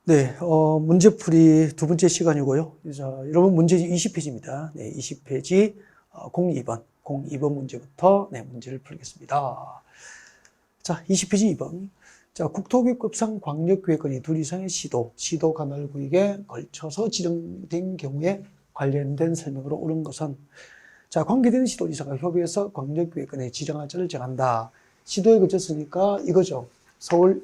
네, 문제풀이 두 번째 시간이고요. 자, 여러분 문제 20페이지입니다. 네, 20페이지 02번 문제부터 네, 문제를 풀겠습니다. 자, 20페이지 2번. 자, 국토교육법상 광역계획권이 둘 이상의 시도 관할구역에 걸쳐서 지정된 경우에 관련된 설명으로 옳은 것은, 자, 관계되는 시도지사가 협의해서 광역계획권에 지정할 자를 정한다. 시도에 걸쳤으니까 이거죠. 서울,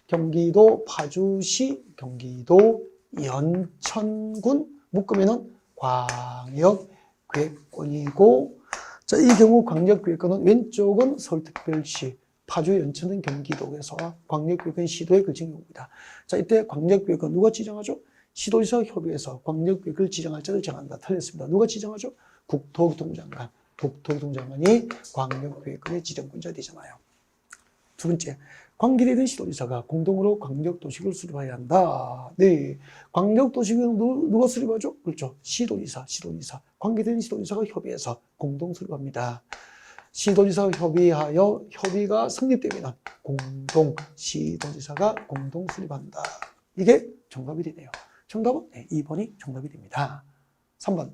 경기도 파주시, 경기도 연천군, 묶으면은 광역계획권이고, 자, 이 경우 광역계획권은 왼쪽은 서울특별시, 파주, 연천은 경기도에서 광역계획권 시도에 걸친 경우입니다. 자, 이때 광역계획권 누가 지정하죠? 시도지사 협의해서 광역계획을 지정할 자를 정한다. 틀렸습니다. 누가 지정하죠? 국토교통장관. 국토교통장관이 광역계획권의 지정권자 되잖아요. 두 번째, 관계되는 시도지사가 공동으로 광역도시계획을 수립해야 한다. 네, 광역도시계획 누가 수립하죠? 그렇죠. 시도지사. 관계되는 시도지사가 협의해서 공동 수립합니다. 시도지사가 협의하여 협의가 성립되면 시도지사가 공동 수립한다. 이게 정답이 되네요. 정답은 네, 2번이 정답이 됩니다. 3번.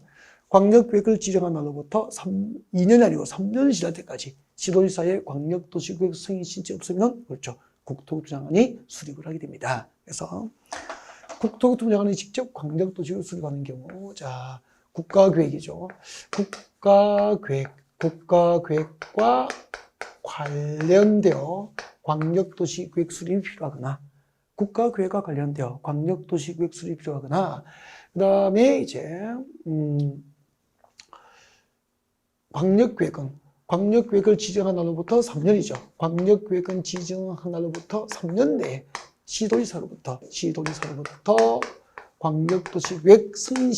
광역계획을 지정한 날로부터 2년이 아니고 3년이 지날 때까지 시도지사의 광역도시계획 승인 신청 없으면 그렇죠. 국토교통장관이 수립을 하게 됩니다. 그래서 국토교통장관이 직접 광역도시계획을 수립하는 경우, 자, 국가계획이죠. 국가계획과 관련되어 광역도시계획 수립이 필요하거나, 국가계획과 관련되어 광역도시계획 수립이 필요하거나, 그 다음에 이제 광역계획을 지정한 날로부터 3년이죠. 광역계획은 지정한 날로부터 3년 내에 시도지사로부터 광역도시계획 승인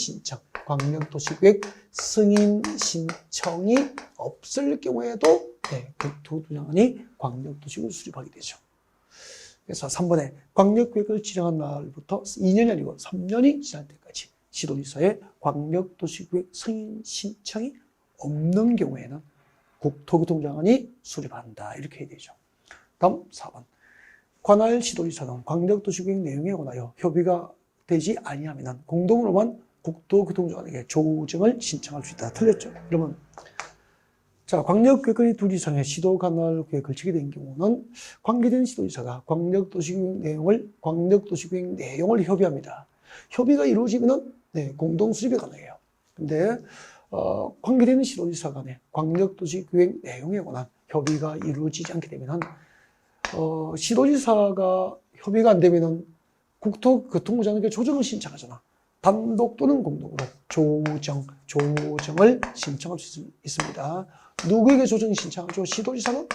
신청이 없을 경우에도 네, 국토교통장관이 광역도시계획을 수립하게 되죠. 그래서 3번에 광역계획을 지정한 날부터 2년이 아니고 3년이 지날 때까지 시도지사의 광역도시계획 승인 신청이 없는 경우에는 국토교통장관이 수립한다. 이렇게 해야 되죠. 다음 4번. 관할 시도지사는 광역도시계획 내용에 관하여 협의가 되지 아니하면 공동으로만 국토교통장관에게 조정을 신청할 수 있다. 틀렸죠? 그러면 자, 광역계획권이 둘 이상의 시도 관할 계획을 지게 된 경우는 관계된 시도지사가 광역도시계획 내용을 협의합니다. 협의가 이루어지면 네, 공동 수립이 가능해요. 근데 관계되는 시도지사 간에 광역도시계획 내용에 관한 협의가 이루어지지 않게 되면 시도지사가 협의가 안 되면 국토교통부장에게 조정을 신청하잖아. 단독 또는 공동으로 조정을 신청할 수 있습니다. 누구에게 조정을 신청하죠? 시도지사는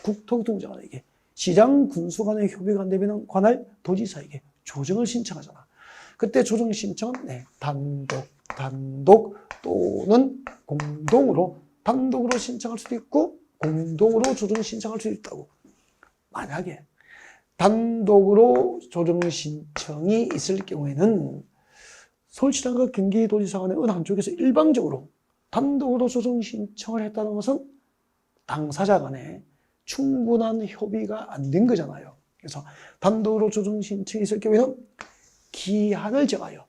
국토교통부장에게, 시장 군수 간의 협의가 안 되면 관할 도지사에게 조정을 신청하잖아. 그때 조정 신청은 네, 단독 또는 공동으로, 단독으로 신청할 수도 있고 공동으로 조정 신청할 수도 있다고. 만약에 단독으로 조정 신청이 있을 경우에는 서울시장과 경기도지사 간의 어느 한쪽에서 일방적으로 단독으로 조정 신청을 했다는 것은 당사자 간에 충분한 협의가 안 된 거잖아요. 그래서 단독으로 조정 신청이 있을 경우에는 기한을 정하여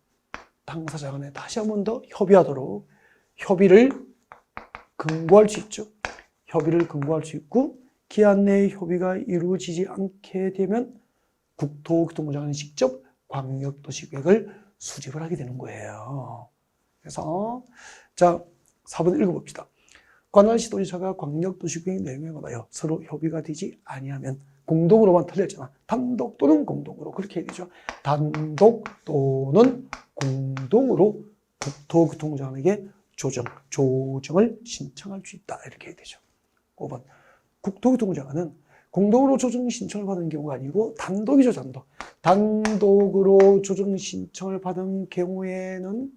당사자 간에 다시 한 번 더 협의하도록 협의를 근거할 수 있죠. 협의를 근거할 수 있고, 기한 내에 협의가 이루어지지 않게 되면 국토교통부장관이 직접 광역도시계획을 수립을 하게 되는 거예요. 그래서 자, 4번 읽어봅시다. 관할 시도지사가 광역도시계획 내용에 관하여 서로 협의가 되지 아니하면 공동으로만 틀렸잖아. 단독 또는 공동으로 그렇게 해야 되죠. 단독 또는 공동으로 국토교통부장관에게 조정을 신청할 수 있다. 이렇게 해야 되죠. 5번. 국토교통부장관은 공동으로 조정 신청을 받은 경우가 아니고 단독이죠, 단독. 단독으로 조정 신청을 받은 경우에는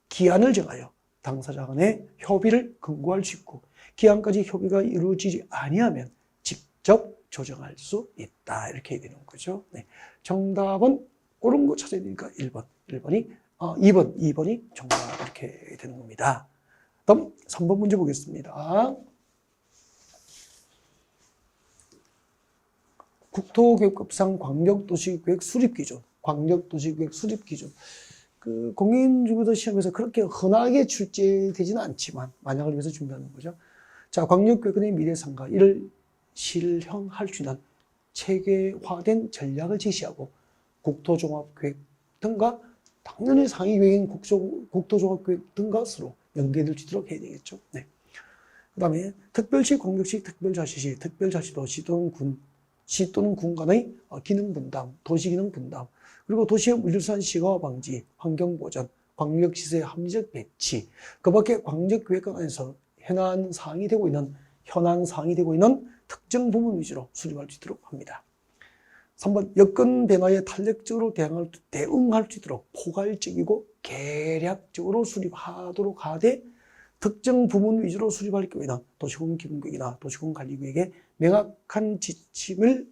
기한을 정하여 당사자 간의 협의를 근거할 수 있고, 기한까지 협의가 이루어지지 아니하면 직접 조정할 수 있다. 이렇게 해야 되는 거죠. 네. 정답은 옳은 거 찾아야 되니까 2번이 정답 이렇게 되는 겁니다. 다음 3번 문제 보겠습니다. 국토교육법상 광역도시계획 수립기준, 광역도시계획 수립기준. 그 공인중개도 시험에서 그렇게 흔하게 출제되지는 않지만 만약을 위해서 준비하는 거죠. 자, 광역교육원의 미래상가 이를 실현할 수 있는 체계화된 전략을 제시하고 국토종합계획 등과 당연히 상위계획인 국토종합계획 등과 서로 연계될 수 있도록 해야 되겠죠. 네. 그 다음에 특별시, 광역시, 특별자치시, 특별자치도, 시 또는 군 간의 기능 분담, 도시 기능 분담, 그리고 도시의 물류산 시가 방지, 환경 보전, 광역시설의 합리적 배치, 그 밖에 광역계획관 안에서 현안 사항이 되고 있는 특정 부분 위주로 수립할 수 있도록 합니다. 3번, 여건 변화에 탄력적으로 대응할 수 있도록 포괄적이고 계략적으로 수립하도록 하되 특정 부분 위주로 수립할 경우에는 도시군 기본계획이나 도시군 관리계획에 명확한 지침을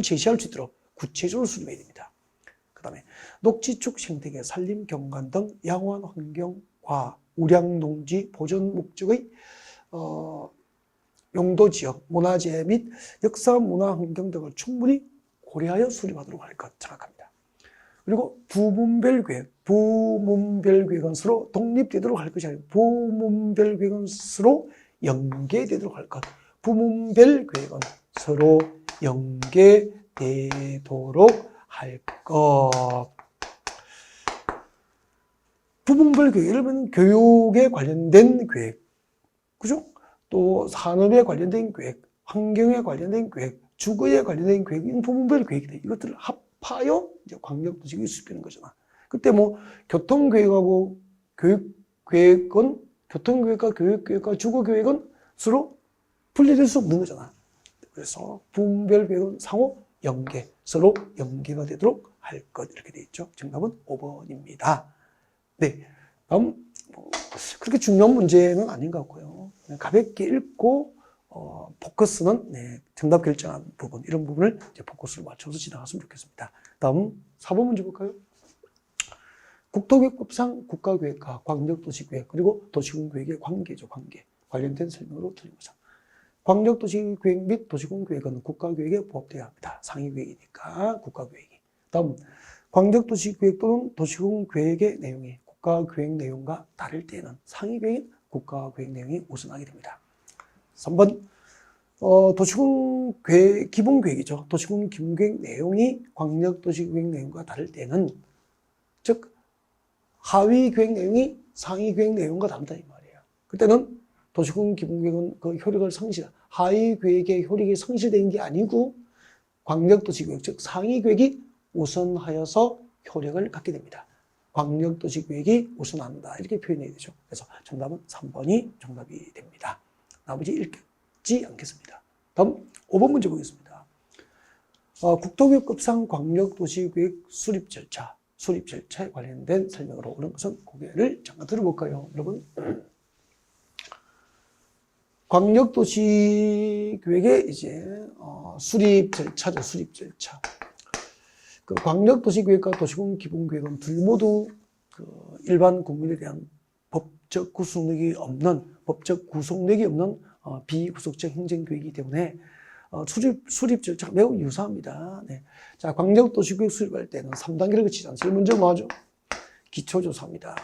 제시할 수 있도록 구체적으로 수립해야 됩니다. 그 다음에 녹지축 생태계, 산림, 경관 등 양호한 환경과 우량농지 보존 목적의 용도지역, 문화재 및 역사, 문화, 환경 등을 충분히 고려하여 수립하도록 할 것 정확합니다. 그리고 부문별 계획은 서로 독립되도록 할 것이 아니고 부문별 계획은 서로 연계되도록 할 것. 부문별 계획은 서로 연계되도록 할 것. 부문별 계획, 예를 들면 교육에 관련된 계획, 그죠? 또 산업에 관련된 계획, 환경에 관련된 계획, 주거에 관련된 계획인 부문별 계획이다. 이것들을 합하여 이제 광역도시계획이 수립되는 거잖아. 그때 뭐 교통계획하고 교육계획은, 교통계획과 교육계획과 주거계획은 서로 분리될 수 없는 거잖아. 그래서 부문별 계획은 상호 연계, 서로 연계가 되도록 할 것, 이렇게 되어 있죠. 정답은 5번입니다. 네. 다음, 그렇게 중요한 문제는 아닌 것 같고요. 그냥 가볍게 읽고, 포커스는, 네, 정답 결정한 부분, 이런 부분을 이제 포커스를 맞춰서 지나갔으면 좋겠습니다. 다음, 4번 문제 볼까요? 국토교육법상 국가계획과 광역도시계획, 그리고 도시군계획의 관계죠, 관계. 관련된 설명으로 드린 거죠. 광역도시계획 및 도시군계획은 국가계획에 부합되어야 합니다. 상위계획이니까 국가계획이. 다음, 광역도시계획 또는 도시군계획의 내용이 국가계획 내용과 다를 때는 상위계획인 국가계획 내용이 우선하게 됩니다. 3번, 도시군 기본계획이죠. 도시군 기본계획 내용이 광역도시계획 내용과 다를 때는, 즉 하위계획 내용이 상위계획 내용과 다르다 이 말이에요. 그때는 도시군 기본계획은 그 효력을 하위계획의 효력이 상실된 게 아니고 광역도시계획, 즉 상위계획이 우선하여서 효력을 갖게 됩니다. 광역도시계획이 우선한다, 이렇게 표현해야 되죠. 그래서 정답은 3번이 정답이 됩니다. 나머지 읽지 않겠습니다. 다음 5번 문제 보겠습니다. 국토교육법상 광역도시계획 수립 절차에 관련된 설명으로 오는 것은 고개를 잠깐 들어볼까요, 여러분? 광역도시계획의 이제 수립 절차죠, 수립 절차. 그 광역도시계획과 도시군 기본계획은 둘 모두 그 일반 국민에 대한 법적 구속력이 없는 비구속적 행정계획이기 때문에 수립 절차가 매우 유사합니다. 네. 자, 광역도시계획 수립할 때는 3단계를 거치지 않습니다. 먼저 뭐하죠? 기초조사입니다.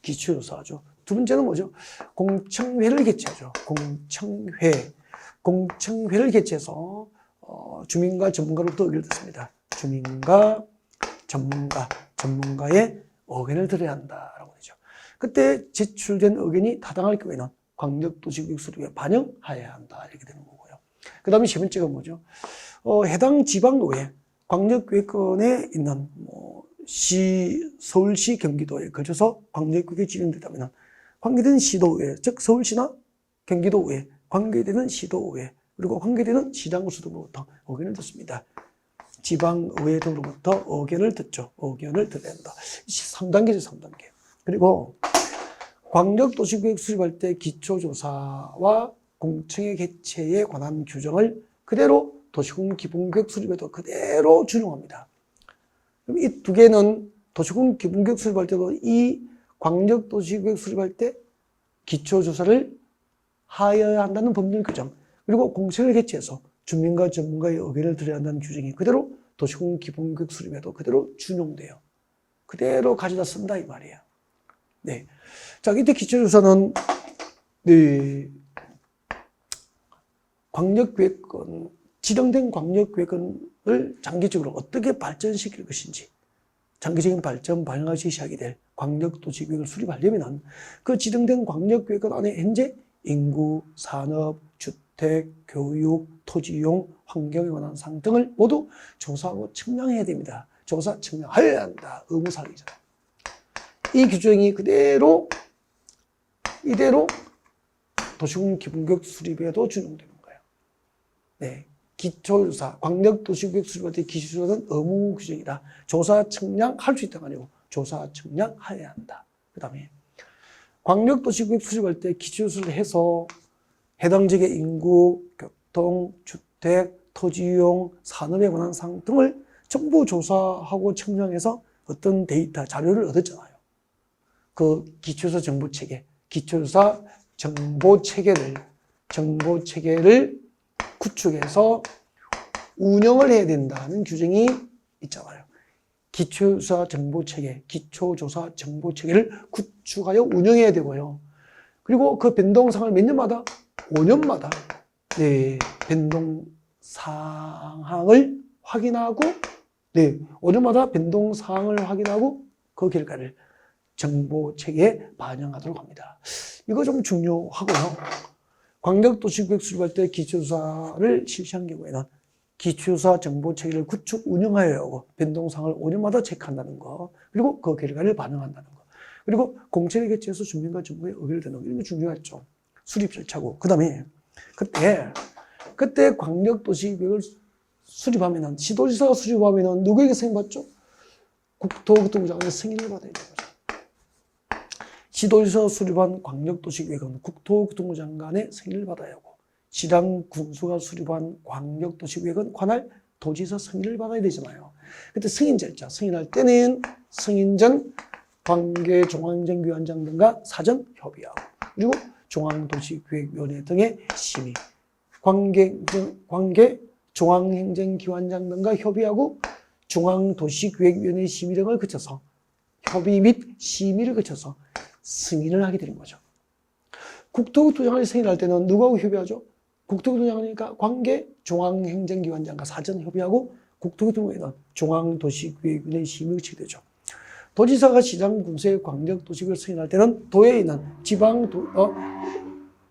기초조사하죠. 두 번째는 뭐죠? 공청회를 개최하죠. 공청회를 개최해서 주민과 전문가로부터 의견을 듣습니다. 주민과 전문가의 의견을 들어야 한다라고 하죠. 그때 제출된 의견이 타당할 경우에는 광역도시계획 수립에 반영해야 한다, 이렇게 되는 거고요. 그 다음에 세 번째가 뭐죠? 해당 지방의회, 광역계획권에 있는 서울시, 경기도에 걸쳐서 광역계획이 지정됐다면 관계된 시도의회, 즉 서울시나 경기도의회, 관계되는 시도의회, 그리고 관계되는 시장구수 등으로부터 의견을 듣습니다. 지방의회 등으로부터 의견을 듣죠. 의견을 들어야 한다. 3단계죠, 3단계. 그리고 광역도시계획 수립할 때 기초조사와 공청회 개최에 관한 규정을 그대로 도시군 기본계획 수립에도 그대로 준용합니다. 그럼 이 두 개는 도시군 기본계획 수립할 때도 이 광역도시계획 수립할 때 기초조사를 하여야 한다는 법률 규정, 그리고 공청회를 개최해서 주민과 전문가의 의견을 들어야 한다는 규정이 그대로 도시공 기본계획 수립에도 그대로 준용돼요. 그대로 가져다 쓴다 이 말이에요. 네. 자, 이때 기초조사는 네. 광역계획권, 지정된 광역계획권을 장기적으로 어떻게 발전시킬 것인지, 장기적인 발전 방향을 제시하게 될 광역도시계획을 수립하려면 그 지정된 광역계획권 안에 현재 인구, 산업, 주택, 교육, 토지이용, 환경에 관한 사항 등을 모두 조사하고 측량해야 됩니다. 조사, 측량해야 한다. 의무사항이잖아요. 이 규정이 이대로 도시공 기본계획 수립에도 준용되는 거예요. 네. 기초조사, 광역도시계획 수립할 때 기초조사는 의무 규정이다. 조사, 측량할 수 있다가 아니고 조사, 측량해야 한다. 그 다음에 광역도시계획 수립할 때 기초조사를 해서 해당 지역의 인구, 교통, 주택, 토지이용, 산업에 관한 사항 등을 전부 조사하고 측량해서 어떤 데이터, 자료를 얻었잖아요. 그 기초조사 정보체계, 기초조사 정보체계를 구축해서 운영을 해야 된다는 규정이 있잖아요. 기초조사 정보체계를 구축하여 운영해야 되고요. 그리고 그 변동사항을 몇 년마다? 5년마다 네, 변동사항을 확인하고 5년마다 변동사항을 확인하고 그 결과를 정보체계에 반영하도록 합니다. 이거 좀 중요하고요. 광역도시계획 수립할 때 기초조사를 실시한 경우에는 기초조사 정보체계를 구축 운영하여야 하고 변동사항을 5년마다 체크한다는 거, 그리고 그 결과를 반영한다는 거, 그리고 공채를 개최해서 주민과 정부의 의견을 듣는 거, 이런 게 중요했죠. 수립 절차고. 그 다음에 그때 광역도시계획을 수립하면은, 시도지사가 수립하면은 누구에게 승인받죠? 국토교통부 장관의 승인을 받아야 되는 거죠. 시도지사가 수립한 광역도시계획은 국토교통부 장관의 승인을 받아야 하고, 시당 군수가 수립한 광역도시계획은 관할 도지사 승인을 받아야 되잖아요. 그때 승인 절차, 승인할 때는 승인 전 관계 중앙행정기관장 등과 사전 협의하고, 그리고 중앙도시계획위원회 등의 심의, 관계 중앙행정기관장 등과 협의하고 중앙도시계획위원회 심의 등을 거쳐서 협의 및 심의를 거쳐서 승인을 하게 되는 거죠. 국토교통장관이 승인할 때는 누구하고 협의하죠? 국토교통장관이니까 관계 중앙행정기관장과 사전 협의하고 국토교통부에는 중앙도시계획위원회 심의가 되죠. 도지사가 시장 군수의 광역도시계획을 승인할 때는 도에 있는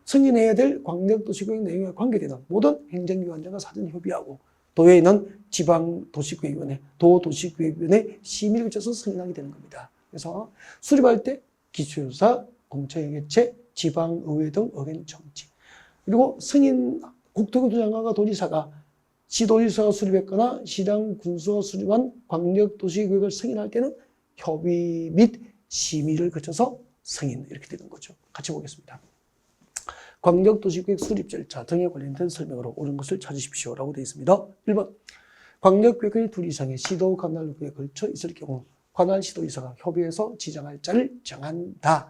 승인해야 될 광역도시계획 내용에 관계되는 모든 행정기관장과 사전 협의하고 도에 있는 지방도시계획위원회, 도도시계획위원회 심의를 거쳐서 승인하게 되는 겁니다. 그래서 수립할 때 기초조사, 공청회개최, 지방의회 등 의견 청취. 그리고 승인, 국토교통장관과 도지사가 시도지사가 수립했거나 시당 군수가 수립한 광역도시계획을 승인할 때는 협의 및 심의를 거쳐서 승인, 이렇게 되는 거죠. 같이 보겠습니다. 광역도시계획 수립 절차 등에 관련된 설명으로 옳은 것을 찾으십시오라고 되어 있습니다. 1번, 광역계획의 둘 이상의 시도 관할구에 걸쳐 있을 경우 관할 시도지사가 협의해서 지정할 자를 정한다.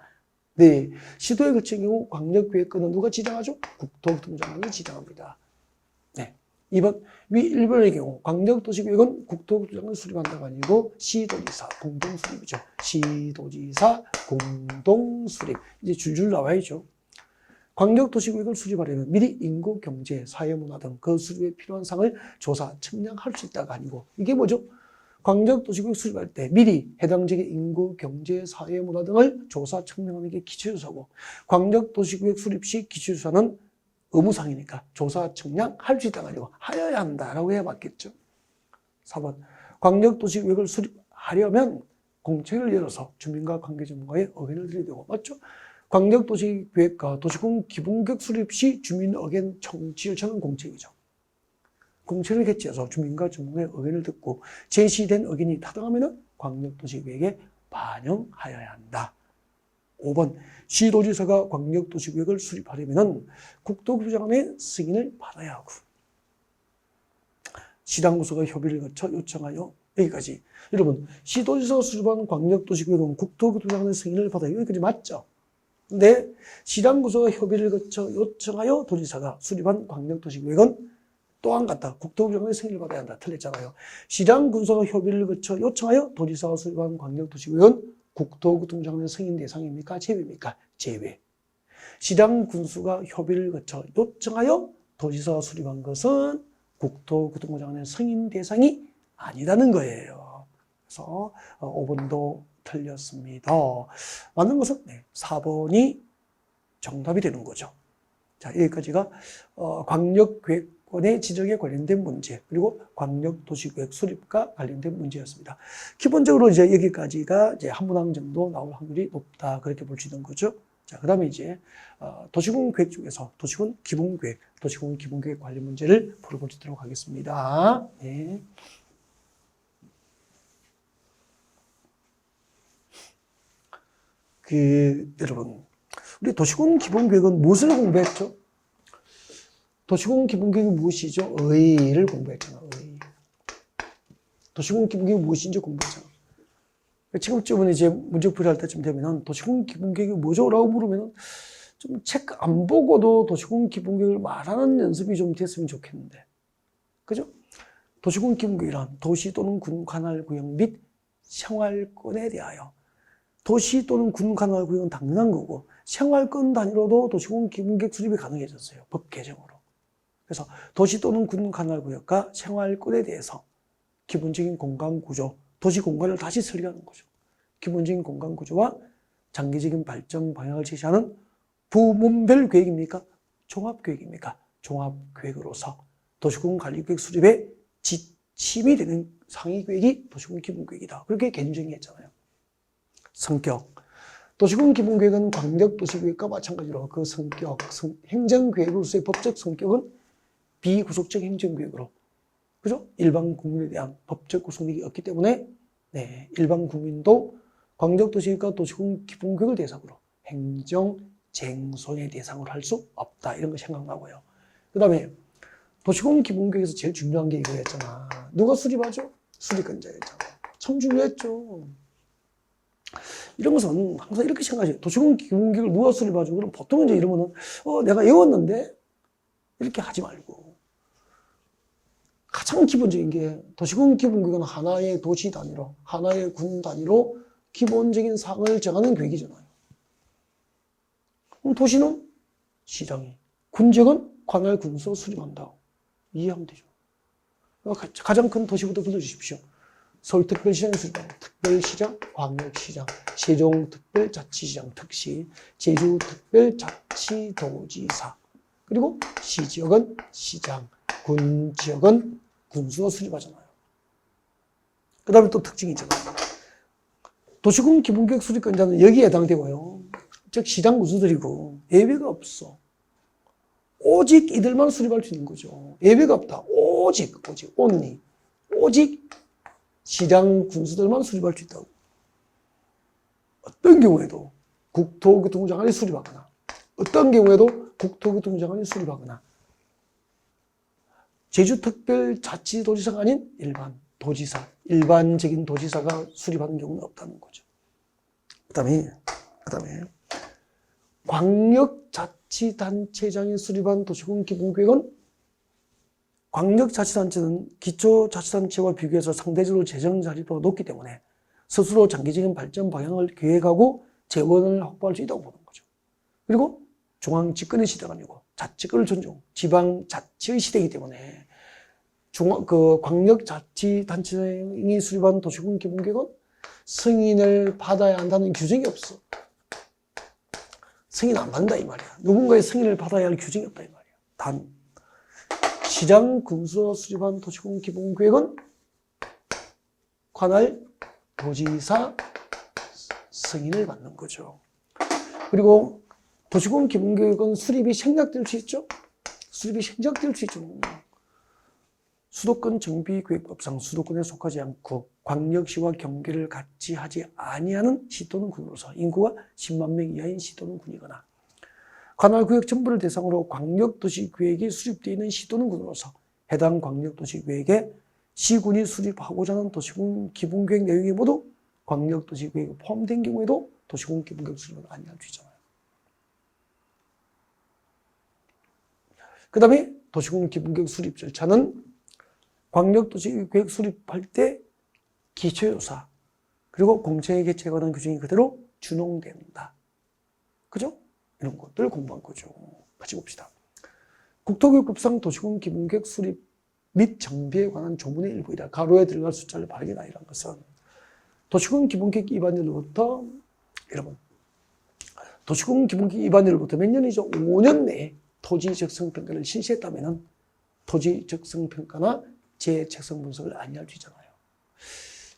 네, 시도에 걸친 경우 광역계획권은 누가 지정하죠? 국토교통장관이 지정합니다. 네, 2번, 위 1번의 경우 광역도시계획은 국토교통장관이 수립한다가 아니고 시도지사 공동수립이죠. 시도지사 공동수립. 이제 줄줄 나와야죠. 광역도시계획을 수립하려면 미리 인구, 경제, 사회문화 등 그 수립에 필요한 사항을 조사, 측량할 수 있다가 아니고, 이게 뭐죠? 광역도시계획 수립할 때 미리 해당 지역의 인구, 경제, 사회문화 등을 조사, 측량하는 게 기초조사고, 광역도시계획 수립 시 기초조사는 의무사항이니까 조사, 측량할 수 있다가 아니고 하여야 한다라고 해야 맞겠죠. 4번, 광역도시계획을 수립하려면 공청회를 열어서 주민과 관계전문가의 의견을 드려야 되고, 맞죠? 광역도시계획과 도시공 기본계획 수립 시 주민 의견 청취 절차는 공청회죠. 공청회를 개최해서 주민과 전문가의 의견을 듣고 제시된 의견이 타당하면 광역도시계획에 반영하여야 한다. 5번, 시도지사가 광역도시계획을 수립하려면 국토교통장관의 승인을 받아야 하고, 시당구수가 협의를 거쳐 요청하여, 여기까지. 여러분, 시도지사가 수립한 광역도시계획은 국토교통장관의 승인을 받아야, 여기까지 맞죠? 근데 시당구수가 협의를 거쳐 요청하여 도지사가 수립한 광역도시계획은 또한 같다. 국토부장관의 승인을 받아야 한다. 틀렸잖아요. 시장군수가 협의를 거쳐 요청하여 도지사가 수립한 광역도시구역은 국토교통장관의 승인 대상입니까? 제외입니까? 제외. 시장군수가 협의를 거쳐 요청하여 도지사가 수립한 것은 국토교통부장관의 승인 대상이 아니라는 거예요. 그래서 5번도 틀렸습니다. 맞는 것은 4번이 정답이 되는 거죠. 자, 여기까지가 광역계획권의 지정에 관련된 문제, 그리고 광역도시계획 수립과 관련된 문제였습니다. 기본적으로 이제 여기까지가 이제 한 문항 정도 나올 확률이 높다, 그렇게 볼 수 있는 거죠. 자, 그 다음에 이제 도시군 계획 중에서 도시군 기본계획, 도시군 기본계획 관련 문제를 풀어보도록 하겠습니다. 네. 여러분, 우리 도시군 기본계획은 무엇을 공부했죠? 도시군 기본계획이 무엇이죠? 의를 공부했잖아, 의. 도시군 기본계획이 무엇인지 공부했잖아. 지금쯤은 이제 문제풀이 할 때쯤 되면은 도시군 기본계획이 뭐죠? 라고 물으면은 좀 책 안 보고도 도시군 기본계획을 말하는 연습이 좀 됐으면 좋겠는데. 그죠? 도시군 기본계획이란 도시 또는 군 관할 구역 및 생활권에 대하여. 도시 또는 군 관할 구역은 당연한 거고, 생활권 단위로도 도시군 기본계획 수립이 가능해졌어요. 법 개정으로. 그래서 도시 또는 군 관할 구역과 생활권에 대해서 기본적인 공간 구조, 도시 공간을 다시 설계하는 거죠. 기본적인 공간 구조와 장기적인 발전 방향을 제시하는 부문별 계획입니까? 종합계획입니까? 종합계획으로서 도시군 관리계획 수립에 지침이 되는 상위계획이 도시군 기본계획이다. 그렇게 개정정의했잖아요. 성격. 도시군 기본계획은 광역도시계획과 마찬가지로 그 성격, 행정계획으로서의 법적 성격은 비구속적 행정계획으로, 그죠? 일반 국민에 대한 법적 구속력이 없기 때문에, 일반 국민도 광역도시계획과 도시군 기본계획을 대상으로 행정쟁손의 대상으로 할 수 없다. 이런 거 생각나고요. 그 다음에 도시군 기본계획에서 제일 중요한 게 이거였잖아. 누가 수립하죠? 수립권자였잖아. 참 중요했죠. 이런 것은 항상 이렇게 생각하죠. 도시군 기본계획을 누가 수립하죠? 그럼 보통 이제 이러면은, 내가 외웠는데? 이렇게 하지 말고. 가장 기본적인 게 도시군 기본계획은 하나의 도시 단위로, 하나의 군 단위로 기본적인 사항을 정하는 계획이잖아요. 그럼 도시는 시장이, 군적은 관할 군수 수립한다. 이해하면 되죠. 가장 큰 도시부터 불러주십시오. 서울특별시장이 수립합니다. 특별시장, 광역시장, 세종특별자치시장, 특시, 제주특별자치도지사, 그리고 시지역은 시장, 군지역은 군수가 수립하잖아요. 그 다음에 또 특징이 있잖아요. 도시군 기본계획 수립권자는 여기에 해당되고요. 즉 시장 군수들이고 예외가 없어. 오직 이들만 수립할 수 있는 거죠. 예외가 없다. 오직, only. 오직 시장 군수들만 수립할 수 있다고. 어떤 경우에도 국토교통부 장관이 수립하거나, 어떤 경우에도 국토교통부 장관이 수립하거나, 제주특별자치도지사가 아닌 일반 도지사, 일반적인 도지사가 수립하는 경우는 없다는 거죠. 그 다음에 광역자치단체장이 수립한 도시군 기본계획은, 광역자치단체는 기초자치단체와 비교해서 상대적으로 재정 자리도가 높기 때문에 스스로 장기적인 발전 방향을 계획하고 재원을 확보할 수 있다고 보는 거죠. 그리고 중앙집권의 시대가 아니고 자치권을 존중, 지방자치의 시대이기 때문에 광역자치단체장이 수립한 도시군 기본계획은 승인을 받아야 한다는 규정이 없어. 승인 안 받는다 이 말이야. 누군가의 승인을 받아야 할 규정이 없다 이 말이야. 단 시장 군수가 수립한 도시군 기본계획은 관할 도지사 승인을 받는 거죠. 그리고 도시군 기본계획은 수립이 생략될 수 있죠. 수립이 생략될 수 있죠. 수도권 정비계획법상 수도권에 속하지 않고 광역시와 경계를 같이 하지 아니하는 시 또는 군으로서 인구가 10만 명 이하인 시 또는 군이거나, 관할구역 전부를 대상으로 광역도시계획이 수립되어 있는 시 또는 군으로서 해당 광역도시계획에 시군이 수립하고자 하는 도시군 기본계획 내용이 모두 광역도시계획에 포함된 경우에도 도시군 기본계획 수립은 아니할 수 있잖아요. 그 다음에 도시군 기본계획 수립 절차는 광역도시계획 수립할 때 기초조사 그리고 공청회 개최에 관한 규정이 그대로 준용된다. 그죠? 이런 것들 공부한 거죠. 같이 봅시다. 국토교육법상 도시군 기본계획 수립 및 정비에 관한 조문의 일부이다. 가로에 들어갈 숫자를 바르게 나열한 것은 도시군 기본계획 위반일로부터 여러분 도시군 기본계획 위반일로부터 몇 년이죠? 5년 내에 토지 적성평가를 실시했다면 토지 적성평가나 재적성 분석을 안내할 수 있잖아요.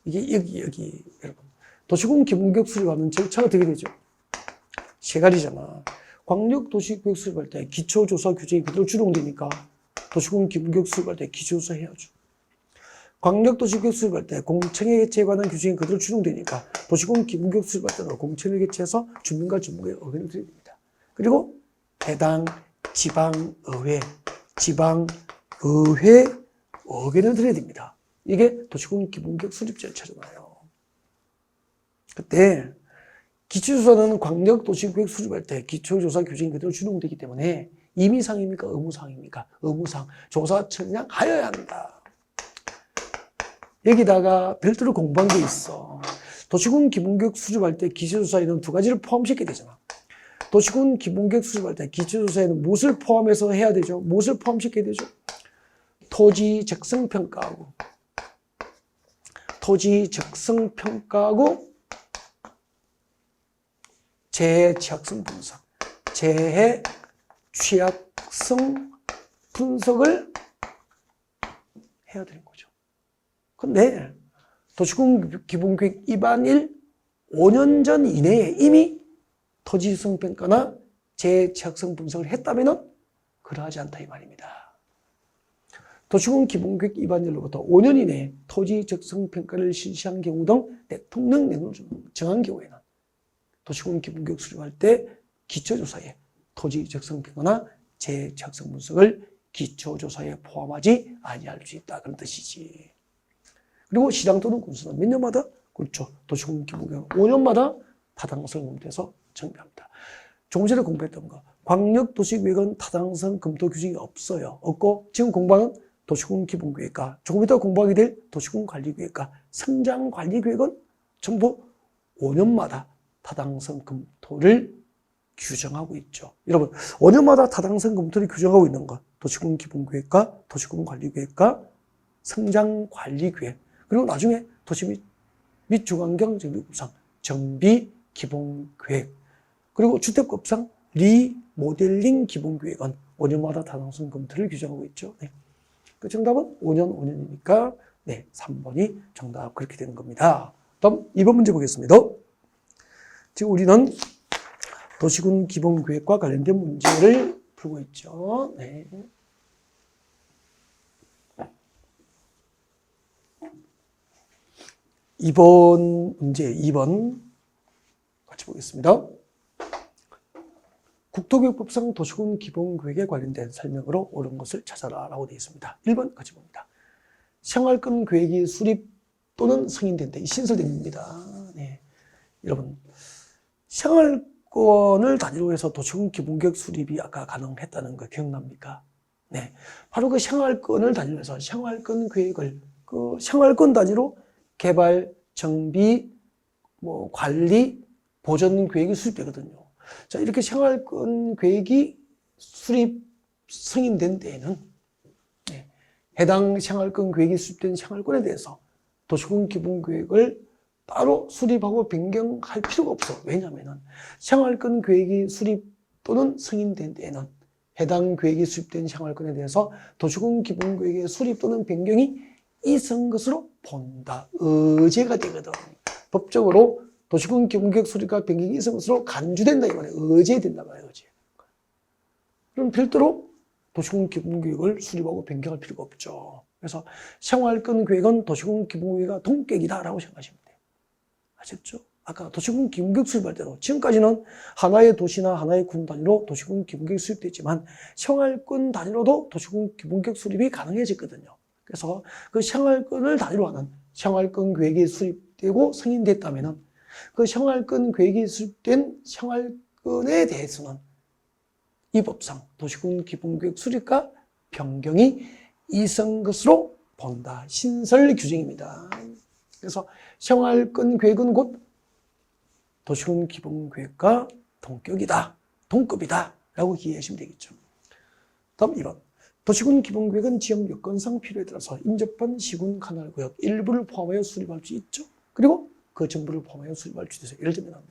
이게 여기 여러분 도시군 기본계획 수립하는 절차가 어떻게 되죠? 세 가지잖아. 광역도시계획 수립할 때 기초조사 규정이 그대로 준용되니까 도시군 기본계획 수립할 때 기초조사 해야죠. 광역도시계획 수립할 때 공청회 개최에 관한 규정이 그대로 준용되니까 도시군 기본계획 수립할 때도 공청회 개최해서 주민과 전문가의 의견을 드려야 됩니다. 그리고 해당 지방의회 의견을 드려야 됩니다. 이게 도시군 기본계획 수립 절차잖아요. 그때 기초조사는 광역도시계획 수립할 때 기초조사 규정이 그대로 준용되기 때문에 임의사항입니까? 의무사항입니까? 의무사항. 조사청량 하여야 한다. 여기다가 별도로 공부한 게 있어. 도시군 기본계획 수립할 때 기초조사에는 두 가지를 포함시켜야 되잖아. 도시군 기본계획 수립할 때 기초조사에는 무엇을 포함해서 해야 되죠? 무엇을 포함시켜야 되죠? 토지 적성평가하고 재해 취약성 분석, 재해 취약성 분석을 해야 되는 거죠. 근데 도시군 기본계획 위반일 5년 전 이내에 이미 토지 적성 평가나 재해 취약성 분석을 했다면 그러하지 않다 이 말입니다. 도시군 기본계획 위반일로부터 5년 이내에 토지 적성 평가를 실시한 경우 등 대통령 내용을 정한 경우에는 도시군 기본계획 수립할 때 기초조사에 토지 적성 평가나 재해 취약성 분석을 기초조사에 포함하지 아니할 수 있다. 그런 뜻이지. 그리고 시장 또는 군수는 몇 년마다? 그렇죠. 도시군 기본계획 5년마다 타당성을 검토해서 정비합니다. 조금 전에 공부했던 거. 광역도시계획은 타당성 검토 규정이 없어요. 없고 지금 공부하는 도시군 기본계획과 조금 이따 공부하게 될 도시군 관리계획과 성장관리계획은 전부 5년마다 타당성 검토를 규정하고 있죠. 여러분 5년마다 타당성 검토를 규정하고 있는 것 도시군 기본계획과 도시군 관리계획과 성장관리계획 그리고 나중에 도시 및 주관경 정비법상 정비 기본계획 그리고 주택법상 리모델링 기본계획은 5년마다 타당성 검토를 규정하고 있죠. 네. 그 정답은 5년이니까 네, 3번이 정답 그렇게 되는 겁니다. 다음 2번 문제 보겠습니다. 지금 우리는 도시군 기본계획과 관련된 문제를 풀고 있죠. 네. 이번 문제 2번 같이 보겠습니다. 국토교육법상 도시군 기본계획에 관련된 설명으로 옳은 것을 찾아라 라고 되어 있습니다. 1번 같이 봅니다. 생활권 계획이 수립 또는 승인된 데 신설된 겁니다. 네. 여러분 생활권을 단위로 해서 도시군 기본계획 수립이 아까 가능했다는 거 기억납니까? 네. 바로 그 생활권을 단위로 해서 생활권 계획을 그 생활권 단위로 개발, 정비, 관리, 보전 계획이 수립되거든요. 자, 이렇게 생활권 계획이 수립, 승인된 데에는 네, 해당 생활권 계획이 수립된 생활권에 대해서 도시군 기본계획을 따로 수립하고 변경할 필요가 없어. 왜냐하면 생활권 계획이 수립 또는 승인된 데에는 해당 계획이 수립된 생활권에 대해서 도시군 기본계획의 수립 또는 변경이 있은 것으로 본다. 의제가 되거든. 법적으로 도시군 기본계획 수립과 변경이 있은 것으로 간주된다. 이 말이야. 의제된다 말이야. 의제. 그럼 별도로 도시군 기본계획을 수립하고 변경할 필요가 없죠. 그래서 생활권 계획은 도시군 기본계획과 동격이다라고 생각하시면 돼요. 아셨죠? 아까 도시군 기본계획 수립할 때도 지금까지는 하나의 도시나 하나의 군 단위로 도시군 기본계획 수립됐지만 생활권 단위로도 도시군 기본계획 수립이 가능해졌거든요. 그래서 그 생활권을 단위로 하는 생활권 계획이 수립되고 승인됐다면 그 생활권 계획이 수립된 생활권에 대해서는 이 법상 도시군 기본계획 수립과 변경이 있은 것으로 본다. 신설 규정입니다. 그래서 생활권 계획은 곧 도시군 기본계획과 동격이다. 동급이다. 라고 이해하시면 되겠죠. 다음 2번. 도시군 기본계획은 지역 여건상 필요에 따라서 인접한 시군 관할구역 일부를 포함하여 수립할 수 있죠. 그리고 그 전부를 포함하여 수립할 수 있어요. 예를 들면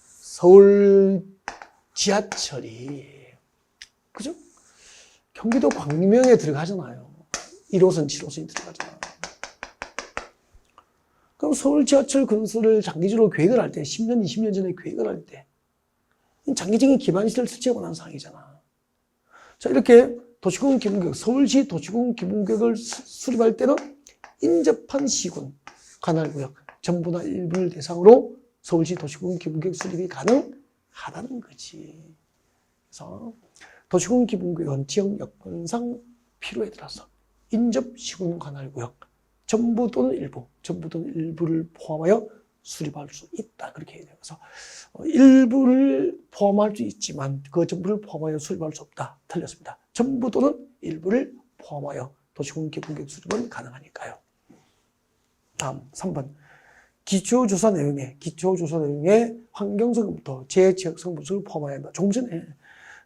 서울 지하철이 그죠? 경기도 광명에 들어가잖아요. 1호선, 7호선이 들어가잖아요. 그럼 서울 지하철 건설을 장기적으로 계획을 할 때, 10년, 20년 전에 계획을 할 때, 장기적인 기반시설 설치하고 난 상황이잖아. 자, 이렇게 도시군 기본계획, 서울시 도시군 기본계획을 수립할 때는 인접한 시군, 관할구역, 전부나 일부를 대상으로 서울시 도시군 기본계획 수립이 가능하다는 거지. 그래서 도시군 기본계획은 지역 여건상 필요에 따라서 인접 시군 관할구역, 전부 또는 일부를 포함하여 수립할 수 있다. 그렇게 해야 돼요. 그래서 일부를 포함할 수 있지만 그 전부를 포함하여 수립할 수 없다. 틀렸습니다. 전부 또는 일부를 포함하여 도시군 기본계획 수립은 가능하니까요. 다음 3번. 기초조사 내용에 환경성부터 재지역성 분석을 포함해야 한다. 조금 전에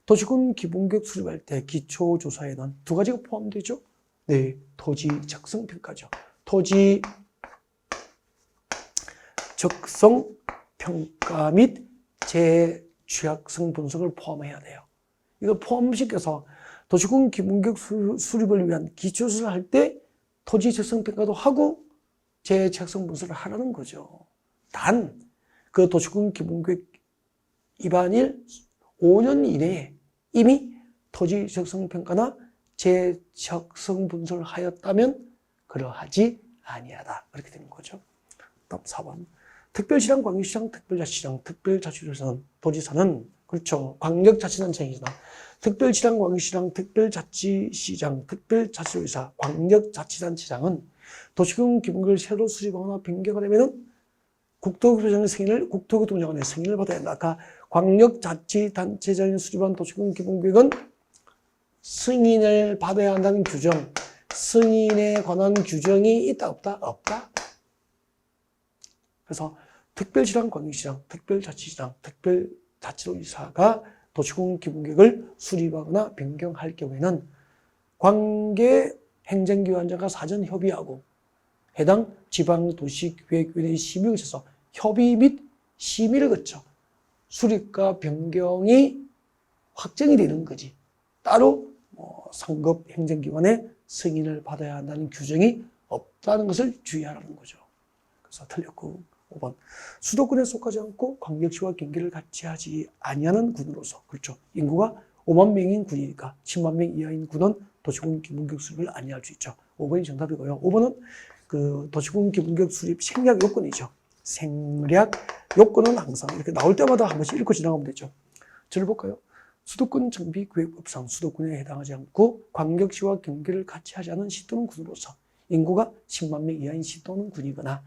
도시군 기본계획 수립할 때 기초조사에는 두 가지가 포함되죠. 네, 토지 적성 평가죠. 토지 적성 평가 및 재취약성 분석을 포함해야 돼요. 이걸 포함시켜서 도시군 기본계획 수립을 위한 기초조사를 할 때 토지 적성 평가도 하고 재취약성 분석을 하라는 거죠. 단 그 도시군 기본계획 입안일 5년 이내에 이미 토지 적성 평가나 재적성 분석을 하였다면 그러하지 아니하다. 그렇게 되는 거죠. 다음 4번. 특별시장, 광역시장, 특별자치시장, 특별자치도시는 도지사는 그렇죠. 광역자치단체이잖아. 특별시장, 광역시장, 특별자치시장, 특별자치도지사, 광역자치단체장은 도시군 기본계획을 새로 수립하거나 변경하려면 국토교통부장관의 승인을 받아야 한다. 아까 광역자치단체장이 수립한 도시군 기본계획은 승인을 받아야 한다는 규정, 승인에 관한 규정이 있다 없다? 없다. 그래서 특별시장, 광역시장, 특별자치시장, 특별자치도지사가 도시군 기본계획을 수립하거나 변경할 경우에는 관계 행정기관장과 사전 협의하고 해당 지방도시계획위원회의 심의를 거쳐서 협의 및 심의를 거쳐 수립과 변경이 확정이 되는 거지. 따로 상급 행정기관의 승인을 받아야 한다는 규정이 없다는 것을 주의하라는 거죠. 그래서 틀렸고 5번. 수도권에 속하지 않고 광역시와 경계를 같이 하지 아니하는 군으로서 그렇죠. 인구가 5만 명인 군이니까 10만 명 이하인 군은 도시군 기본계획 수립을 아니할 수 있죠. 5번이 정답이고요. 5번은 그 도시군 기본계획 수립 생략 요건이죠. 생략 요건은 항상 이렇게 나올 때마다 한 번씩 읽고 지나가면 되죠. 저를 볼까요? 수도권 정비계획법상 수도권에 해당하지 않고 광역시와 경계를 같이 하지 않은 시 또는 군으로서 인구가 10만 명 이하인 시 또는 군이거나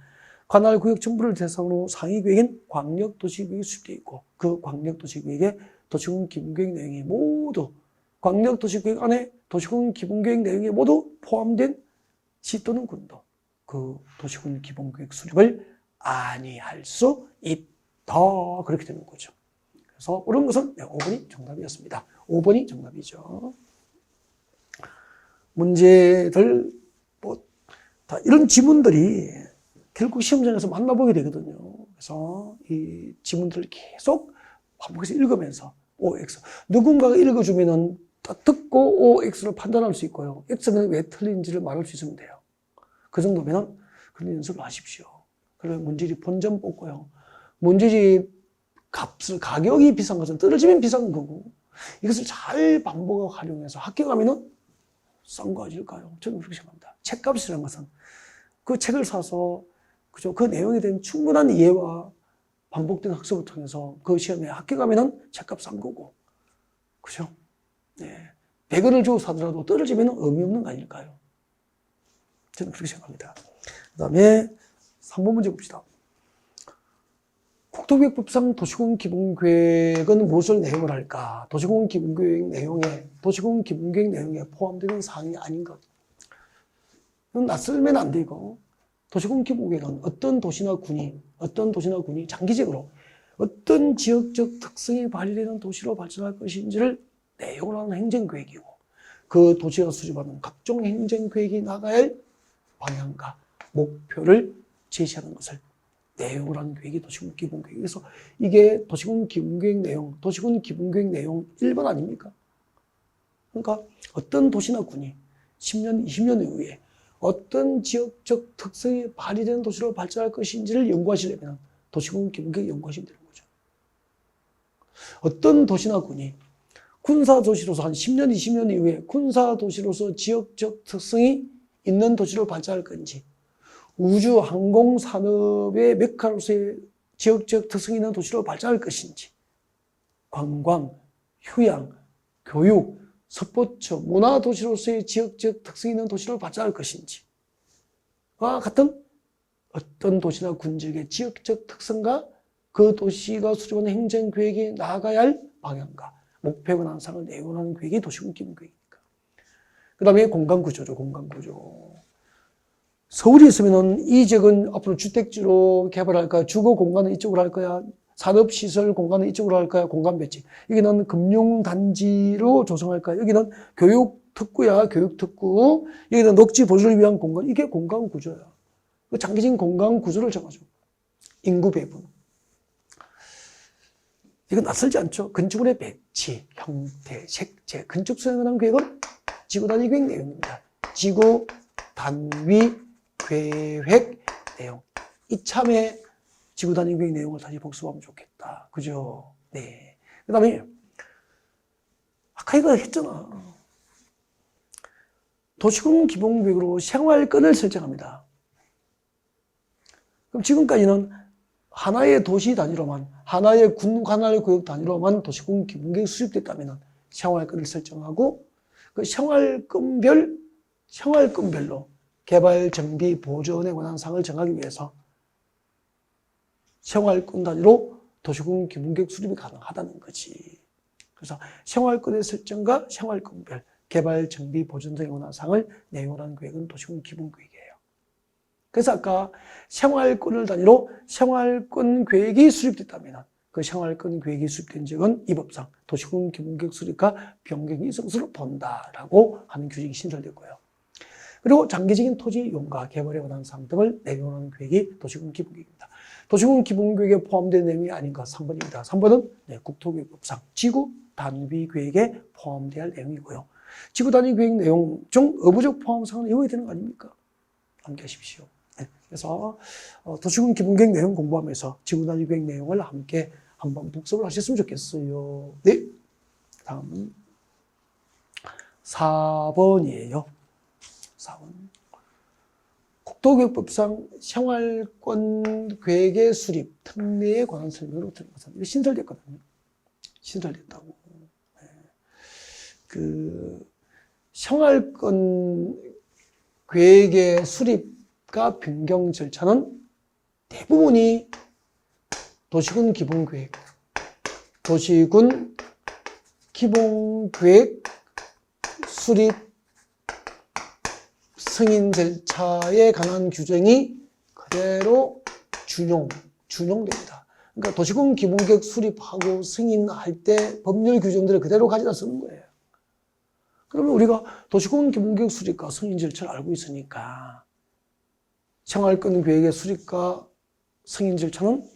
관할구역 전부를 대상으로 상위계획인 광역도시계획이 수립되어 있고 그 광역도시계획에 도시군 기본계획 내용이 모두 광역도시계획 안에 도시군 기본계획 내용이 모두 포함된 시 또는 군도 그 도시군 기본계획 수립을 아니할 수 있다. 그렇게 되는 거죠. 그래서 옳은 것은 5번이 정답이었습니다. 5번이 정답이죠. 문제들 다 이런 지문들이 결국 시험장에서 만나보게 되거든요. 그래서 이 지문들을 계속 반복해서 읽으면서 OX 누군가가 읽어주면은 듣고 OX를 판단할 수 있고요. X는 왜 틀린지를 말할 수 있으면 돼요. 그 정도면은 그런 연습을 하십시오. 그러면 문제집 본점 뽑고요. 문제집 가격이 비싼 것은 떨어지면 비싼 거고 이것을 잘 반복하고 활용해서 학교 가면은 싼 거 아닐까요? 저는 그렇게 생각합니다. 책값이라는 것은 그 책을 사서 그죠? 그 내용에 대한 충분한 이해와 반복된 학습을 통해서 그 시험에 학교 가면은 책값 싼 거고 그죠? 네. 100원을 주고 사더라도 떨어지면 의미 없는 거 아닐까요? 저는 그렇게 생각합니다. 그 다음에 3번 문제 봅시다. 국토계획법상 도시공 기본계획은 무엇을 내용을 할까? 도시공 기본계획 내용에 포함되는 사항이 아닌 것. 이건 낯설면 안 되고, 도시공 기본계획은 어떤 도시나 군이 장기적으로 어떤 지역적 특성이 발휘되는 도시로 발전할 것인지를 내용을 하는 행정계획이고, 그 도시가 수립하는 각종 행정계획이 나가야 할 방향과 목표를 제시하는 것을 내용을 하는 계획이 도시군 기본계획. 그래서 이게 도시군 기본계획 내용 1번 아닙니까? 그러니까 어떤 도시나 군이 10년, 20년 이후에 어떤 지역적 특성이 발휘되는 도시로 발전할 것인지를 연구하시려면 도시군 기본계획 연구하시면 되는 거죠. 어떤 도시나 군이 군사도시로서 한 10년, 20년 이후에 군사도시로서 지역적 특성이 있는 도시로 발전할 건지, 우주 항공 산업의 메카로서의 지역적 특성이 있는 도시로 발전할 것인지, 관광, 휴양, 교육, 스포츠, 문화 도시로서의 지역적 특성이 있는 도시로 발전할 것인지와 같은 어떤 도시나 군지역의 지역적 특성과 그 도시가 수립하는 행정계획이 나아가야 할 방향과 목표에 관한 사항을 내용하는 계획이 도시군 기본계획이니까. 그 다음에 공간구조죠. 공간구조. 서울이 있으면은 이 지역은 앞으로 주택지로 개발할까요? 주거 공간은 이쪽으로 할 거야? 산업시설 공간은 이쪽으로 할 거야? 공간 배치. 여기는 금융단지로 조성할 거야? 여기는 교육특구야, 교육특구. 여기는 녹지 보조를 위한 공간. 이게 공간구조야. 장기적인 공간구조를 정하죠. 인구 배분. 이건 낯설지 않죠? 건축물의 배치, 형태, 색채, 건축 수행에 관한 계획은 지구단위 계획 내용입니다. 지구 단위 계획 내용. 이참에 지구단위 계획 내용을 다시 복습하면 좋겠다. 그죠? 네. 그 다음에, 아까 이거 했잖아. 도시군 기본계획으로 생활권을 설정합니다. 그럼 지금까지는 하나의 도시 단위로만, 하나의 군 관할 구역 단위로만 도시군 기본계획이 수립됐다면 생활권을 설정하고, 그 생활권별로 개발, 정비, 보존에 관한 사항을 정하기 위해서 생활권 단위로 도시군 기본계획 수립이 가능하다는 거지. 그래서 생활권의 설정과 생활권별 개발, 정비, 보존 등에 관한 사항을 내용하는 계획은 도시군 기본계획이에요. 그래서 아까 생활권을 단위로 생활권 계획이 수립됐다면 그 생활권 계획이 수립된 지역은 이 법상 도시군 기본계획 수립과 변경이 있을 것으로 본다라고 하는 규정이 신설됐고요. 그리고 장기적인 토지 이용과 개발에 관한 사항 등을 내용하는 계획이 도시군 기본계획입니다. 도시군 기본계획에 포함된 내용이 아닌 것 3번입니다. 3번은 국토계획법상 지구 단위 계획에 포함되어야 할 내용이고요. 지구 단위 계획 내용 중 의무적 포함 사항은 외워야 되는 거 아닙니까? 암기하십시오. 네. 그래서 도시군 기본계획 내용 공부하면서 지구 단위 계획 내용을 함께 한번 복습을 하셨으면 좋겠어요. 네. 다음은 4번이에요. 4번. 국토계획법상 생활권 계획의 수립, 특례에 관한 설명으로 드린 것은 이게 신설됐거든요. 신설됐다고. 네. 그 생활권 계획의 수립과 변경 절차는 대부분이 도시군 기본계획 수립 승인 절차에 관한 규정이 그대로 준용됩니다. 그러니까 도시군 기본계획 수립하고 승인할 때 법률 규정들을 그대로 가져다 쓰는 거예요. 그러면 우리가 도시군 기본계획 수립과 승인 절차를 알고 있으니까 생활권 계획의 수립과 승인 절차는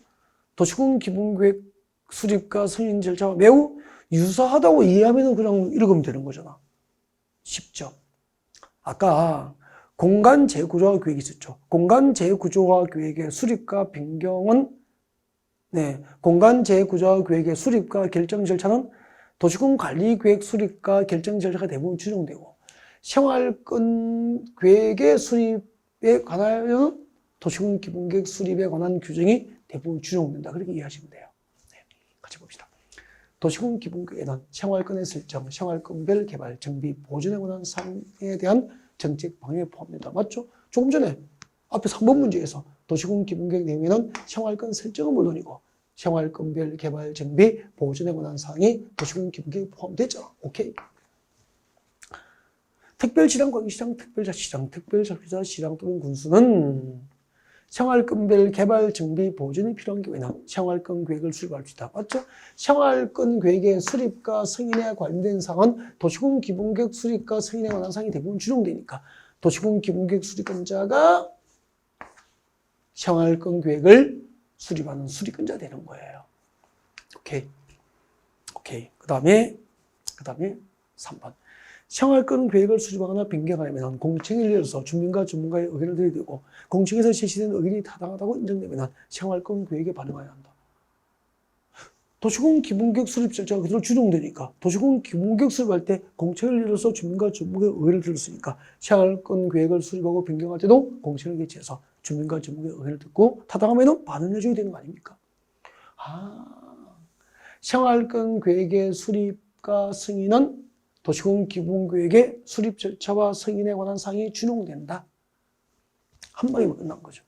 도시군 기본계획 수립과 승인 절차와 매우 유사하다고 이해하면 그냥 읽으면 되는 거잖아. 쉽죠. 아까 공간 재구조화 계획이 있었죠. 공간 재구조화 계획의 수립과 변경은 공간 재구조화 계획의 수립과 결정 절차는 도시군 관리 계획 수립과 결정 절차가 대부분 준용되고 생활권 계획의 수립에 관하여 도시군 기본계획 수립에 관한 규정이 대부분 준용된다. 그렇게 이해하시면 돼요. 네, 같이 봅시다. 도시군 기본계획에는 생활권의 설정, 생활권별 개발, 정비, 보존에 관한 사항에 대한 정책 방향에 포함된다. 맞죠? 조금 전에 앞에 3번 문제에서 도시군 기본계획 내용에는 생활권 설정은 물론이고 생활권별 개발 정비 보존에 관한 사항이 도시군 기본계획에 포함됐잖아. 오케이. 특별시장, 광역시장, 특별자치시장, 특별자치시장 또는 군수는 생활권별 개발 정비 보존이 필요한 경우에는 생활권 계획을 수립할 수 있다. 맞죠? 생활권 계획의 수립과 승인에 관련된 사항은 도시군 기본계획 수립과 승인에 관한 사항이 대부분 준용되니까 도시군 기본계획 수립권자가 생활권 계획을 수립하는 수립권자 되는 거예요. 오케이. 그 다음에 3번. 생활권 계획을 수립하거나 변경하려면 공청회를 열어서 주민과 전문가의 의견을 들어야 되고 공청회에서 제시된 의견이 타당하다고 인정되면 생활권 계획에 반영해야 한다. 도시군 기본계획 수립 절차가 그대로 준용되니까 도시군 기본계획 수립할 때 공청회를 열어서 주민과 전문가의 의견을 들었으니까 생활권 계획을 수립하고 변경할 때도 공청회를 개최해서 주민과 전문가의 의견을 듣고 타당하면 반영해줘야 되는 거 아닙니까? 생활권 계획의 수립과 승인은 도시군 기본계획의 수립 절차와 승인에 관한 사항이 준용된다. 한 방이면 끝난 거죠.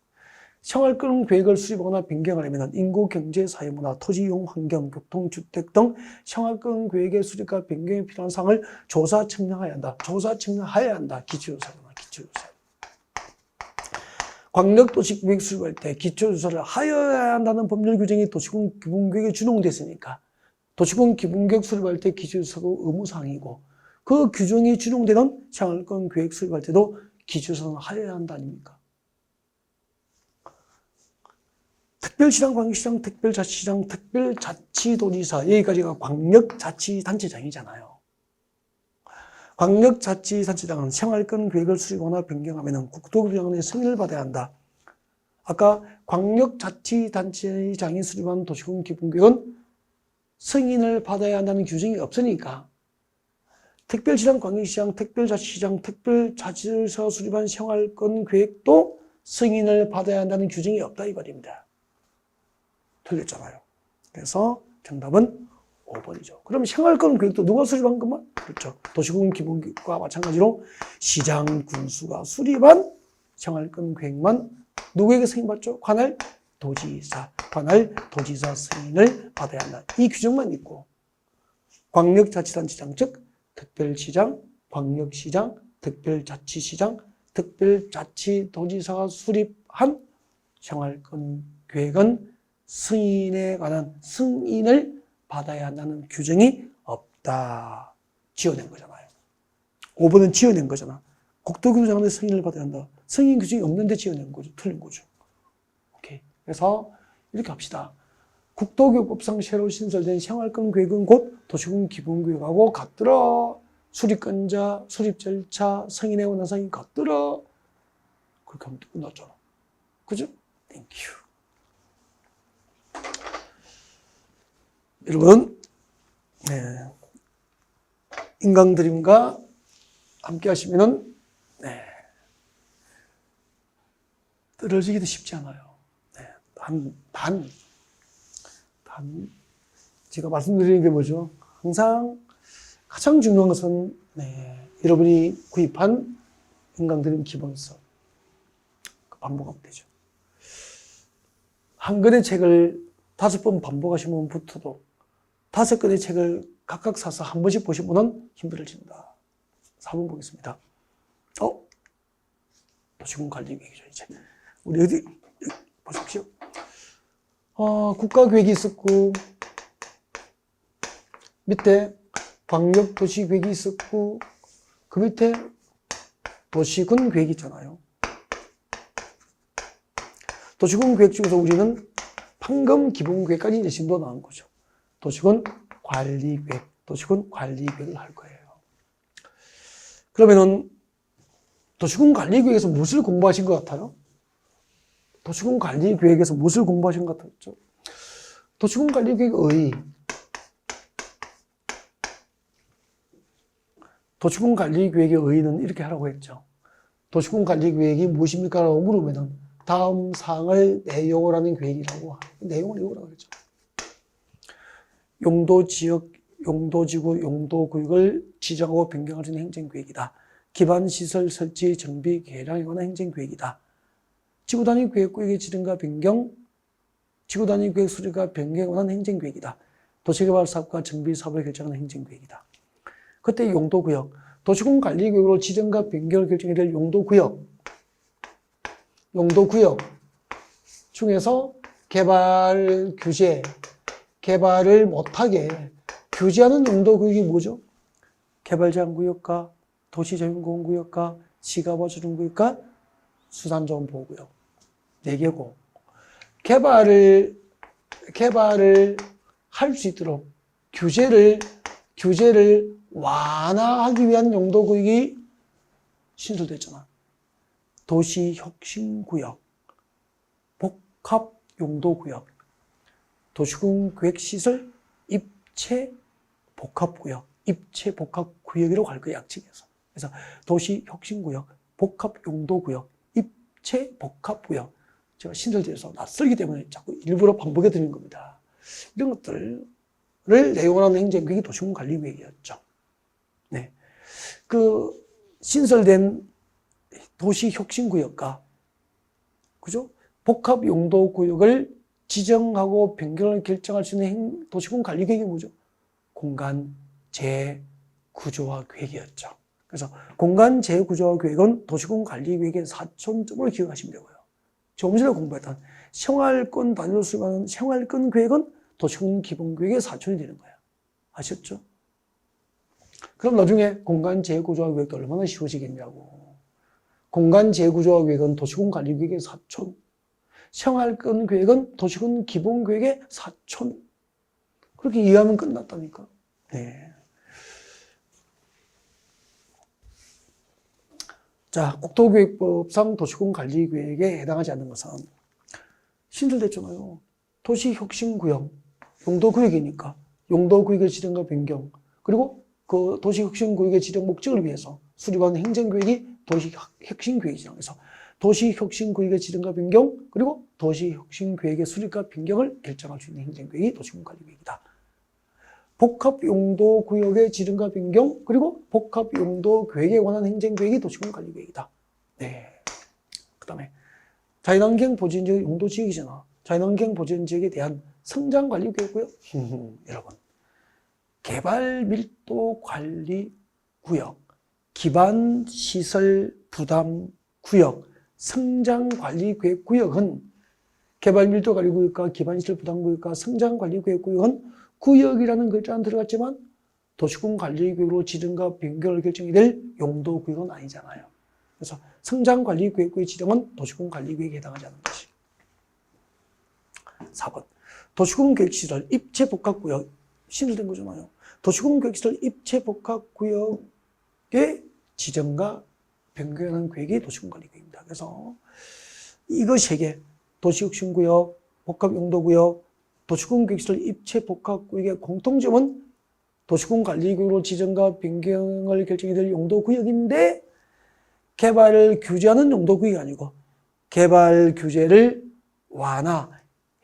생활권 계획을 수립하거나 변경하려면 인구, 경제, 사회, 문화, 토지 이용, 환경, 교통, 주택 등 생활권 계획의 수립과 변경에 필요한 사항을 조사 측량해야 한다. 기초조사구나, 기초조사. 광역도시계획 수립할 때 기초조사를 하여야 한다는 법률 규정이 도시군 기본계획에 준용됐으니까 도시군 기본계획 수립할 때 기초조사도 의무사항이고 그 규정이 준용되는 생활권 계획 수립할 때도 기초조사는 하여야 한다 아닙니까? 특별시장, 광역시장, 특별자치시장, 특별자치도지사 여기까지가 광역자치단체장이잖아요. 광역자치단체장은 생활권 계획을 수립하거나 변경하면 국토교통부의 승인을 받아야 한다. 아까 광역자치단체장이 수립한 도시군 기본계획은 승인을 받아야 한다는 규정이 없으니까 특별시장, 광역시장, 특별자치시장, 특별자치도지사가 수립한 생활권 계획도 승인을 받아야 한다는 규정이 없다 이 말입니다. 틀렸잖아요. 그래서 정답은 5번이죠. 그럼 생활권 계획도 누가 수립한 것만? 그렇죠. 도시군 기본계획과 마찬가지로 시장, 군수가 수립한 생활권 계획만 누구에게 승인받죠? 관할 도지사 승인을 받아야 한다. 이 규정만 있고 광역자치단체장 즉 특별시장, 광역시장, 특별자치시장, 특별자치도지사가 수립한 생활권 계획은 승인에 관한 승인을 받아야 한다는 규정이 없다. 지어낸 거잖아요. 5번은 지어낸 거잖아. 국토교통부장관의 승인을 받아야 한다. 승인 규정이 없는데 지어낸 거죠. 틀린 거죠. 오케이. 그래서 이렇게 합시다. 국토교육법상 새로 신설된 생활권 계획은 곧 도시군 기본계획하고 같더라. 수립권자, 수립 절차, 승인에 관한 사항이 같더라. 그렇게 하면 끝났잖아. 그죠? 땡큐. 여러분, 인강드림과 함께 하시면은, 떨어지기도 쉽지 않아요. 제가 말씀드리는 게 뭐죠? 항상 가장 중요한 것은, 여러분이 구입한 인강드림 기본서. 반복하면 되죠. 한 권의 책을 5번 반복하시는 분부터도 5권의 책을 각각 사서 한 번씩 보신 분은 힘들어진다. 4번 보겠습니다. 도시군 관리 계획이죠, 이제. 우리 어디, 보십시오. 국가계획이 있었고, 밑에 광역도시계획이 있었고, 그 밑에 도시군 계획이 있잖아요. 도시군 계획 중에서 우리는 방금 기본계획까지 이제 진도 나온 거죠. 도시군 관리계획을 할 거예요. 그러면은 도시군 관리계획에서 무엇을 공부하신 것 같아요? 도시군 관리계획에서 무엇을 공부하신 것 같았죠? 도시군 관리계획의 도시군 관리계획의 의의는 이렇게 하라고 했죠. 도시군 관리계획이 무엇입니까? 라고 물으면은 다음 사항을 내용을 하는 계획이라고 내용을 외우라고 그랬죠. 용도지역, 용도지구, 용도구역을 지정하고 변경할 수 있는 행정계획이다. 기반시설 설치, 정비, 개량에 관한 행정계획이다. 지구단위 계획구역의 지정과 변경, 지구단위 계획 수립과 변경에 관한 행정계획이다. 도시개발사업과 정비사업을 결정하는 행정계획이다. 그때 용도구역, 도시군관리계획으로 지정과 변경을 결정해야 될 용도구역 중에서 개발 규제, 개발을 못하게 규제하는 용도구역이 뭐죠? 개발제한구역과 도시자연공원구역과 지가보조정구역과 수산자원보호구역 4개고 개발을 할 수 있도록 규제를 완화하기 위한 용도구역이 신설됐잖아. 도시혁신구역, 복합용도구역, 도시군계획시설 입체복합구역, 입체복합구역이라고 할 거야, 약칭해서. 그래서 도시혁신구역, 복합용도구역, 입체복합구역. 제가 신설돼서 낯설기 때문에 자꾸 일부러 반복해 드리는 겁니다. 이런 것들을 내용하는 행정계획이 도시군관리계획이었죠. 네. 그 신설된 도시혁신구역과 그죠? 복합용도구역을 지정하고 변경을 결정할 수 있는 도시군관리계획이 뭐죠? 공간 재구조화 계획이었죠. 그래서 공간 재구조화 계획은 도시군관리계획의 사촌점으로 기억하시면 되고요. 조금 전에 공부했던 생활권 단위로 수립하는 생활권 계획은 도시군 기본계획의 사촌이 되는 거예요. 아셨죠? 그럼 나중에 공간 재구조화 계획도 얼마나 쉬워지겠냐고. 공간 재구조화 계획은 도시군 관리계획의 사촌, 생활권 계획은 도시군 기본계획의 사촌. 그렇게 이해하면 끝났다니까. 네. 자, 국토계획법상 도시군 관리계획에 해당하지 않는 것은 신설됐잖아요. 도시혁신구역, 용도구역이니까 용도구역의 지정과 변경, 그리고 그 도시혁신구역의 지정 목적을 위해서 수립한 행정계획이 도시혁신계획이죠. 그래서 도시혁신구역의 지정과 변경, 그리고 도시혁신계획의 수립과 변경을 결정할 수 있는 행정계획이 도시군관리계획이다. 복합용도구역의 지정과 변경, 그리고 복합용도계획에 관한 행정계획이 도시군관리계획이다. 네. 그 다음에 자연환경 보전지역 용도지역이잖아. 자연환경 보전지역에 대한 성장관리구역이고요. 여러분, 개발밀도관리구역, 기반시설부담구역, 성장관리구역은 개발밀도관리구역과 기반시설부담구역과 성장관리구역은 구역이라는 글자는 들어갔지만 도시군관리구역으로 지정과 변경을 결정이 될 용도구역은 아니잖아요. 그래서 성장관리구역의 지정은 도시군관리구역에 해당하지 않는 것이. 4번. 도시군계획시설 입체복합구역 신설된 거잖아요. 도시군계획시설 입체복합구역의 지정과 변경하는 계획이 도시군관리계획입니다. 그래서 이거 3개, 도시혁신구역, 복합용도구역, 도시군계획시설 입체복합구역의 공통점은 도시군관리구역으로 지정과 변경을 결정이 될 용도구역인데 개발을 규제하는 용도구역이 아니고 개발 규제를 완화,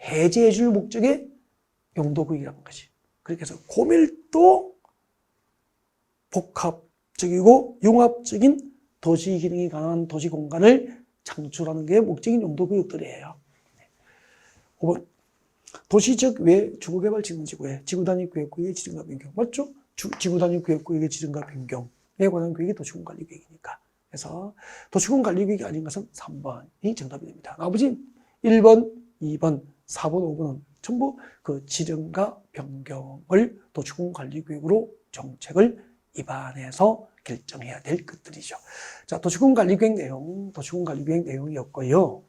해제해 줄 목적의 용도구역이라는 것이. 그렇게 해서 고밀도 복합적이고 융합적인 도시 기능이 가능한 도시 공간을 창출하는 게 목적인 용도구역들이에요. 5번. 도시적 외 주거개발 진흥지구의 지구단위 계획구역의 지정과 변경. 맞죠? 지구단위 계획구역의 지정과 변경에 관한 계획이 도시군관리계획이니까. 그래서 도시군관리계획이 아닌 것은 3번이 정답이 됩니다. 나머지 1번, 2번, 4번, 5번은 전부 그 지정과 변경을 도시군관리계획으로 정책을 입안해서 결정해야 될 것들이죠. 자, 도시군관리계획 내용이었고요.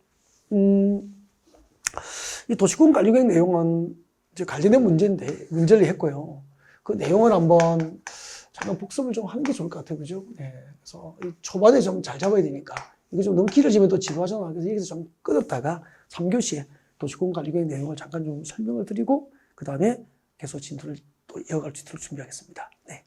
이 도시군관리계획 내용은 이제 관련된 문제를 했고요. 그 내용을 한번 잠깐 복습을 좀 하는 게 좋을 것 같아요. 그죠? 네. 그래서 초반에 좀 잘 잡아야 되니까. 이거 좀 너무 길어지면 또 지루하잖아. 그래서 여기서 좀 끊었다가 3교시에 도시군관리계획 내용을 잠깐 좀 설명을 드리고, 그 다음에 계속 진도를 또 이어갈 수 있도록 준비하겠습니다. 네.